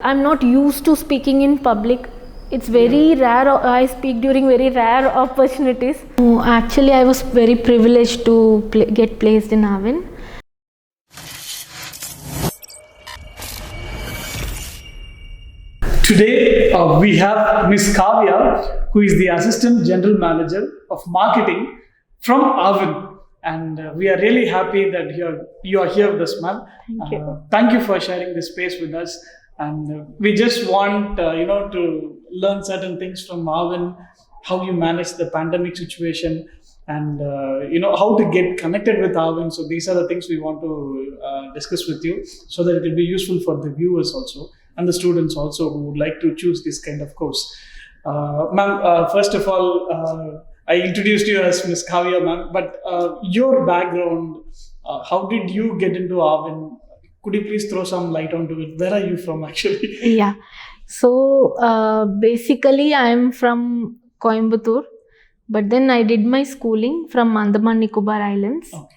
I'm not used to speaking in public. It's very rare. I speak during very rare opportunities. Actually, I was very privileged to get placed in AAVIN. Today we have Ms. Kavya, who is the Assistant General Manager of Marketing from AAVIN, and we are really happy that you are here with us, ma'am. Thank you. Thank you for sharing this space with us, and we just want to learn certain things from AAVIN, how you manage the pandemic situation, and how to get connected with AAVIN. So these are the things we want to discuss with you, so that it will be useful for the viewers also and the students also who would like to choose this kind of course. Ma'am, first of all, I introduced you as Ms. Kavya, ma'am, but your background, how did you get into AAVIN? Could you please throw some light onto it? Where are you from actually? Yeah. So basically, I am from Coimbatore, but then I did my schooling from Andaman Nicobar Islands. Okay.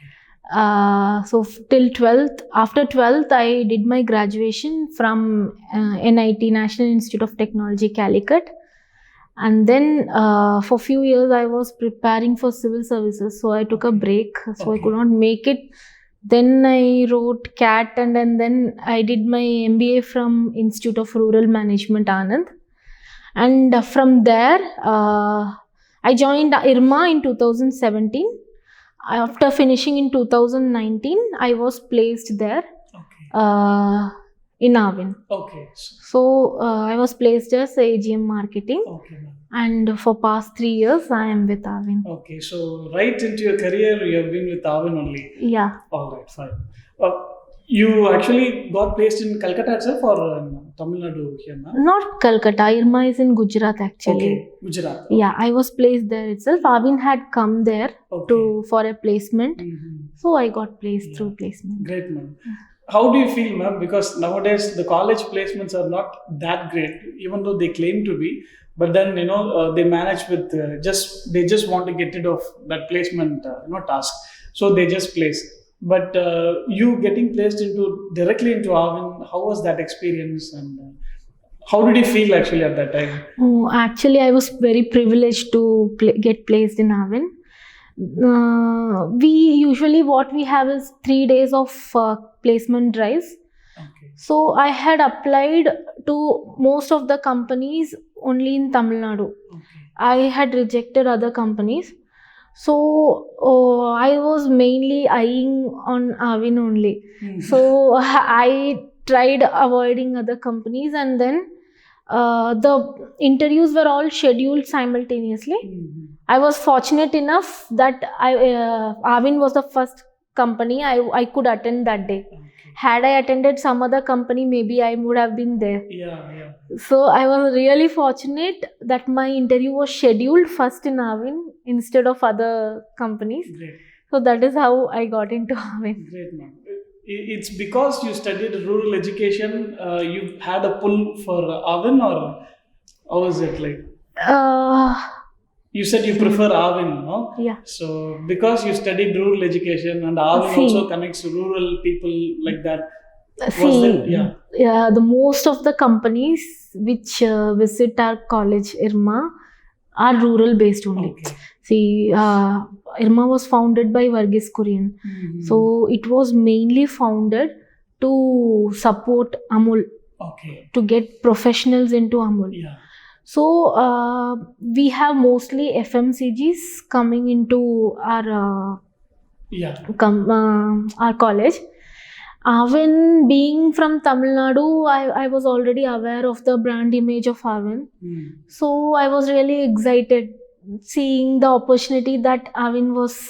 So till 12th, after 12th, I did my graduation from NIT, National Institute of Technology, Calicut. And then for few years, I was preparing for civil services. So I took a break, so I could not make it. Then I wrote CAT, and then I did my MBA from Institute of Rural Management, Anand. And from there, I joined IRMA in 2017. After finishing in 2019, I was placed there in AAVIN. Okay. So I was placed as AGM Marketing. Okay. And for past 3 years, I am with AAVIN. Okay, so right into your career, you have been with AAVIN only. Yeah. All right, fine. You actually got placed in Calcutta itself or in Tamil Nadu here, ma'am? Not Calcutta. IRMA is in Gujarat actually. Okay, Gujarat. Okay. Yeah, I was placed there itself. AAVIN had come there for a placement. Mm-hmm. So I got placed through placement. Great, ma'am. How do you feel, ma'am? Because nowadays the college placements are not that great, even though they claim to be. But then they manage with they just want to get rid of that placement task, so they just place. But you getting placed directly into AAVIN, how was that experience, and how did you feel actually at that time? Oh, actually, I was very privileged to get placed in AAVIN. We usually what we have is 3 days of placement drives. Okay. So I had applied to most of the companies only in Tamil Nadu. Okay. I had rejected other companies. So I was mainly eyeing on AAVIN only. Mm-hmm. So I tried avoiding other companies, and then the interviews were all scheduled simultaneously. Mm-hmm. I was fortunate enough that AAVIN was the first company I could attend that day. Okay. Had I attended some other company, maybe I would have been there. Yeah. So I was really fortunate that my interview was scheduled first in AAVIN instead of other companies. Great. So that is how I got into AAVIN. Great, ma'am. It's because you studied rural education, you had a pull for AAVIN, or how is it like? You said you prefer AAVIN, no? Yeah. So because you studied rural education and AAVIN also connects rural people like that. The most of the companies which visit our college, IRMA, are rural based only. Okay. See, IRMA was founded by Varghese Kurian. Mm-hmm. So it was mainly founded to support AMUL, to get professionals into AMUL. Yeah. So we have mostly FMCGs coming into our college. AAVIN, being from Tamil Nadu, I was already aware of the brand image of AAVIN. So I was really excited seeing the opportunity that AAVIN was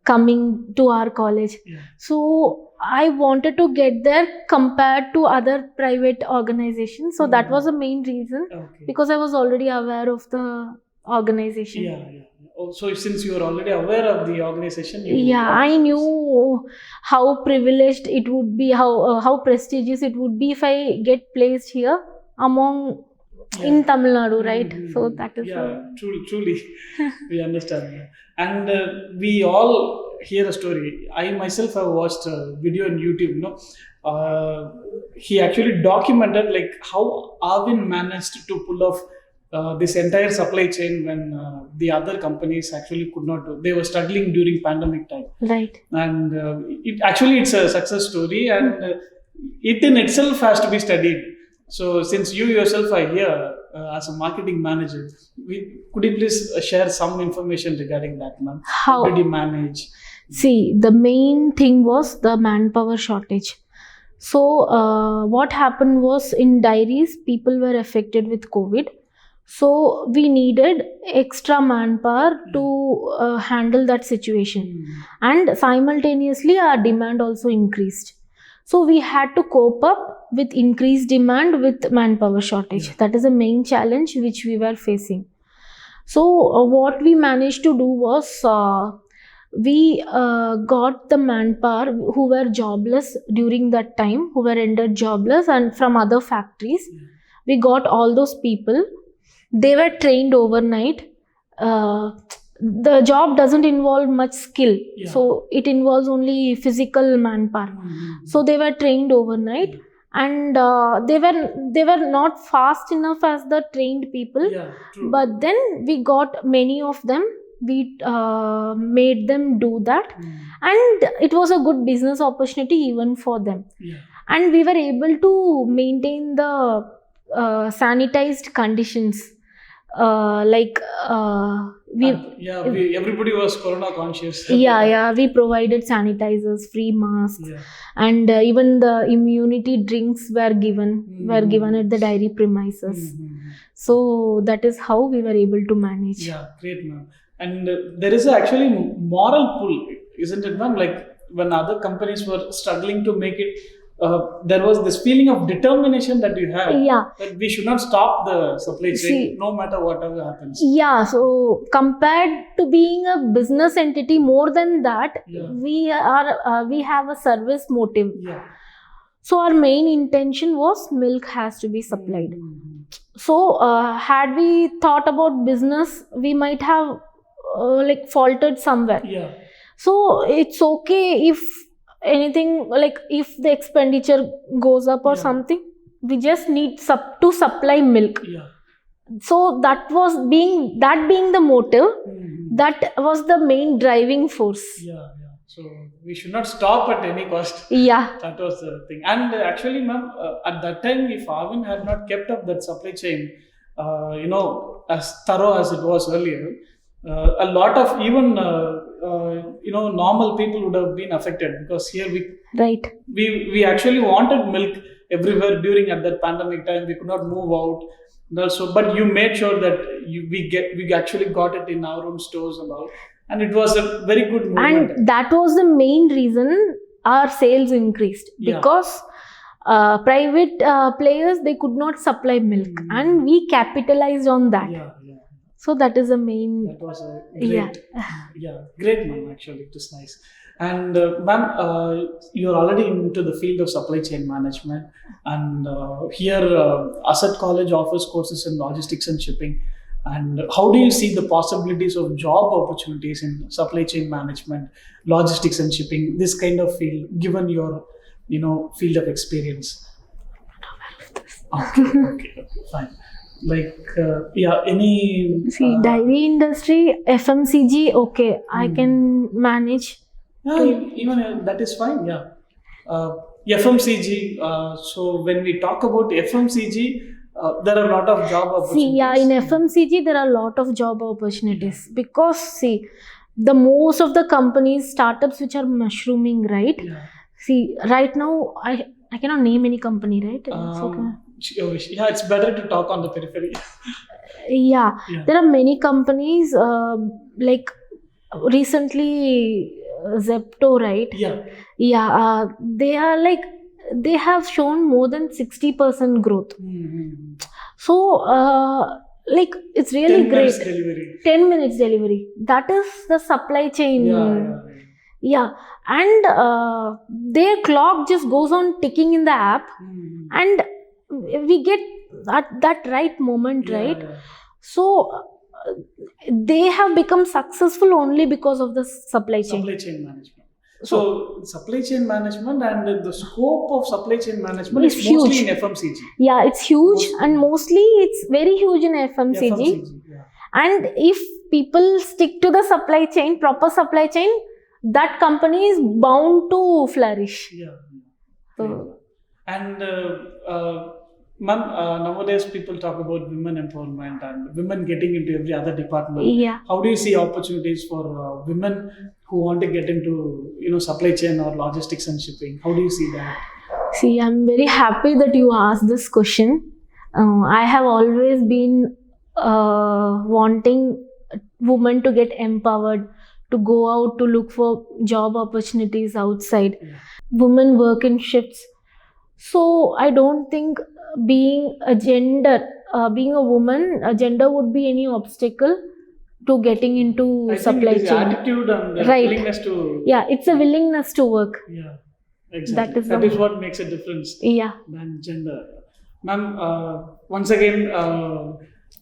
coming to our college. Yeah. So I wanted to get there compared to other private organizations. So that was the main reason, because I was already aware of the organization. Yeah. So since you were already aware of the organization, I knew how privileged it would be, how prestigious it would be if I get placed here among in Tamil Nadu, right? Mm-hmm. So that is truly we understand. And we all hear a story. I myself have watched a video on YouTube, he actually documented like how AAVIN managed to pull off this entire supply chain when the other companies actually could not do. They were struggling during pandemic time. Right. And it's a success story, and it in itself has to be studied. So since you yourself are here as a marketing manager, could you please share some information regarding that, ma'am? How did you manage? See, the main thing was the manpower shortage. So what happened was, in dairies, people were affected with COVID. So we needed extra manpower to handle that situation. And simultaneously, our demand also increased. So we had to cope up with increased demand with manpower shortage. That is the main challenge which we were facing. So what we managed to do was, we got the manpower who were jobless during that time, who were rendered jobless, and from other factories. We got all those people. They were trained overnight. The job doesn't involve much skill, so it involves only physical manpower. So they were trained overnight, and they were not fast enough as the trained people. But then we got many of them. We made them do that, and it was a good business opportunity even for them. And we were able to maintain the sanitized conditions. Everybody was corona conscious. We provided sanitizers, free masks, and even the immunity drinks were given at the dairy premises. So that is how we were able to manage. Great, ma'am. And there is actually moral pull, isn't it, ma'am? Like when other companies were struggling to make it, there was this feeling of determination that you have. That we should not stop the supply chain, no matter whatever happens. So compared to being a business entity, more than that, we have a service motive. So our main intention was milk has to be supplied. So had we thought about business, we might have faltered somewhere. So it's okay if anything, like if the expenditure goes up or something, we just need to supply milk. So that being the motive, that was the main driving force. So we should not stop at any cost. That was the thing. And actually, ma'am, at that time, if AAVIN had not kept up that supply chain, as thorough as it was earlier, a lot of even normal people would have been affected, because here we actually wanted milk everywhere during at that pandemic time. We could not move out. Also, but you made sure that we actually got it in our own stores and all, and it was a very good movement. And that was the main reason our sales increased, because private players, they could not supply milk, and we capitalized on that. So that is the main. That was a great, ma'am. Actually, it is nice. And ma'am, you're already into the field of supply chain management, and here Aset College offers courses in logistics and shipping. And how do you see the possibilities of job opportunities in supply chain management, logistics and shipping, this kind of field, given your field of experience? Okay, fine. Dairy industry, FMCG, I can manage. Even that is fine. FMCG. So when we talk about FMCG, there are a lot of job opportunities. In FMCG there are a lot of job opportunities, because the most of the companies, startups which are mushrooming, right? Right now I cannot name any company, right? It's better to talk on the periphery. There are many companies, like recently Zepto, right? They have shown more than 60% growth. So it's really 10 great. minutes delivery. 10 minutes delivery. That is the supply chain. And their clock just goes on ticking in the app, and we get at that right moment, right? So they have become successful only because of the supply chain. Supply chain management. So supply chain management and the scope of supply chain management It's is mostly huge. in FMCG. Yeah, it's huge, Mostly. and mostly it's very huge in FMCG. Yeah. And if people stick to the supply chain, proper supply chain, that company is bound to flourish. Yeah. So, And ma'am, nowadays people talk about women empowerment and women getting into every other department. yeah. How do you see opportunities for women who want to get into supply chain or logistics and shipping? How do you see that? See, I'm very happy that you asked this question. I have always been wanting women to get empowered, to go out to look for job opportunities outside. Yeah. Women work in shifts. So I don't think being a woman, a gender would be any obstacle to getting into I think supply it is chain. attitude and the Right. willingness to. Yeah, it's a willingness to work. Yeah, exactly. That That is is what makes a difference Yeah. than gender. Ma'am, once again,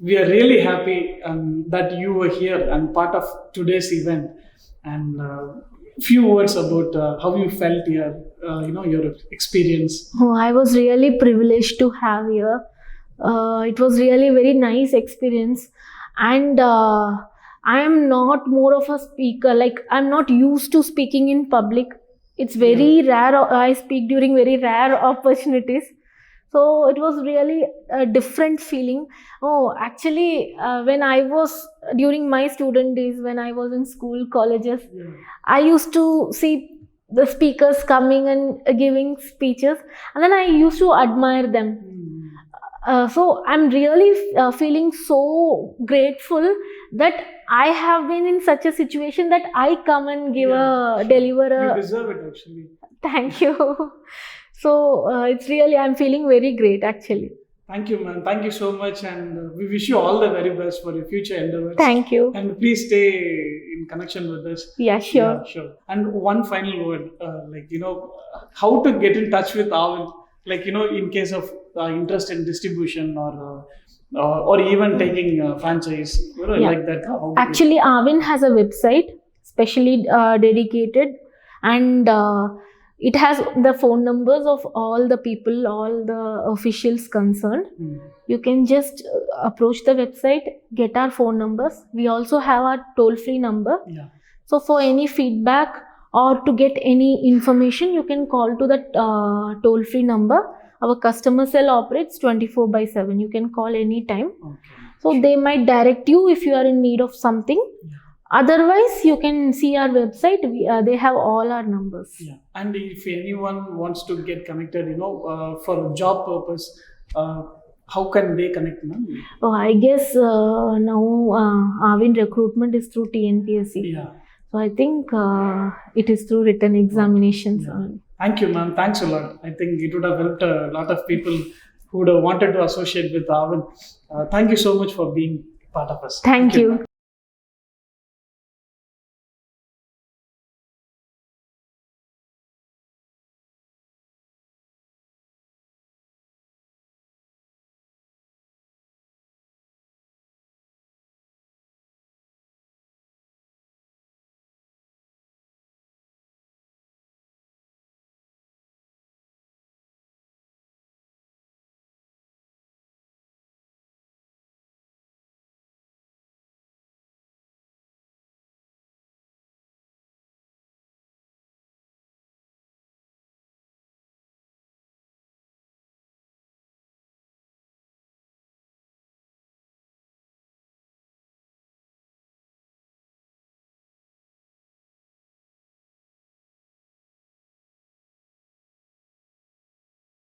we are really happy that you were here and part of today's event. And few words about how you felt here, your experience. Oh, I was really privileged to have here. It was really very nice experience, and I am not more of a speaker. Like, I'm not used to speaking in public. It's very rare. I speak during very rare opportunities. So it was really a different feeling. Oh, actually, when I was during my student days, when I was in school, colleges, I used to see the speakers coming and giving speeches, and then I used to admire them. So I'm really feeling so grateful that I have been in such a situation that I come and deliver You a. deserve it, actually. Thank you. So it's really, I'm feeling very great actually. Thank you, ma'am. Thank you so much, and we wish you all the very best for your future endeavors. Thank you. And please stay in connection with us. Yeah, sure. Yeah, sure. And one final word, how to get in touch with AAVIN, in case of interest in distribution or even taking franchise, like that. How to- Actually, AAVIN has a website specially dedicated, and it has the phone numbers of all the people, all the officials concerned. You can just approach the website, get our phone numbers. We also have our toll-free number. Yeah. So for any feedback or to get any information, you can call to the toll-free number. Our customer cell operates 24/7. You can call anytime. Okay. So they might direct you if you are in need of something. Yeah. Otherwise, you can see our website. They have all our numbers. Yeah. And if anyone wants to get connected, for a job purpose, how can they connect, ma'am? Oh, I guess now AAVIN recruitment is through TNPSC. Yeah. So I think it is through written examinations. Yeah. Thank you, ma'am. Thanks a lot. I think it would have helped a lot of people who would have wanted to associate with AAVIN. Thank you so much for being part of us. Thank you.